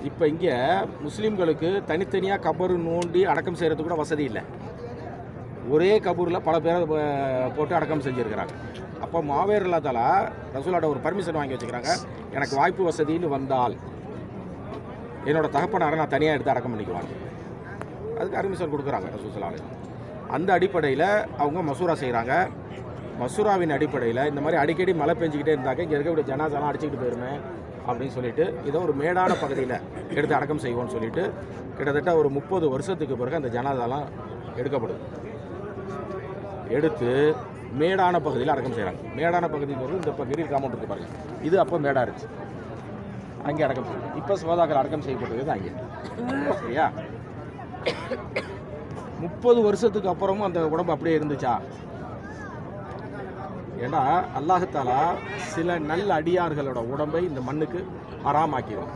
இப்போ இங்கே முஸ்லீம்களுக்கு தனித்தனியாக கபரு நோண்டி அடக்கம் செய்கிறது கூட வசதி இல்லை. ஒரே கபூரில் பல பேரை போட்டு அடக்கம் செஞ்சுருக்கிறாங்க. அப்போ மாவேர் அல்லா தாலா ரசூலாட்ட ஒரு பர்மிஷன் வாங்கி வச்சுக்கிறாங்க. எனக்கு வாய்ப்பு வசதின்னு வந்தால் என்னோடய தகப்பனாரை நான் தனியாக எடுத்து அடக்கம் பண்ணிக்குவாங்க. அதுக்கு பர்மிஷன் கொடுக்குறாங்க ரசூலுல்லாஹி. அந்த அடிப்படையில் அவங்க மசூரா செய்கிறாங்க. மசூராவின் அடிப்படையில் இந்த மாதிரி அடிக்கடி மழை பெஞ்சிக்கிட்டே இருந்தாக்க இங்கே இருக்கக்கூடிய ஜனாசாலாம் அடிச்சுக்கிட்டு போயிருமே அப்படின்னு சொல்லிட்டு இதை ஒரு மேடான பகுதியில் எடுத்து அடக்கம் செய்வோம்னு சொல்லிட்டு கிட்டத்தட்ட ஒரு 30 வருஷத்துக்கு பிறகு அந்த ஜனாசாலாம் எடுக்கப்படுது. எடுத்து மேடான பகுதியில் அடக்கம் செய்கிறாங்க. மேடான பகுதிங்கிறது இந்த பகுதியில் காமௌண்ட் இருக்குது பாருங்கள். இது அப்போ மேடாக இருந்துச்சு, அங்கே அடக்கம் செய்யும். இப்போ சோதாக்கள் அடக்கம் செய்யப்பட்டது அங்கே. சரியா? 30 வருஷத்துக்கு அப்புறமும் அந்த உடம்பு அப்படியே இருந்துச்சா? ஏன்னா அல்லாஹ் தஆலா சில நல்ல அடியார்களோட உடம்பை இந்த மண்ணுக்கு ஹராமாக்கிடும்.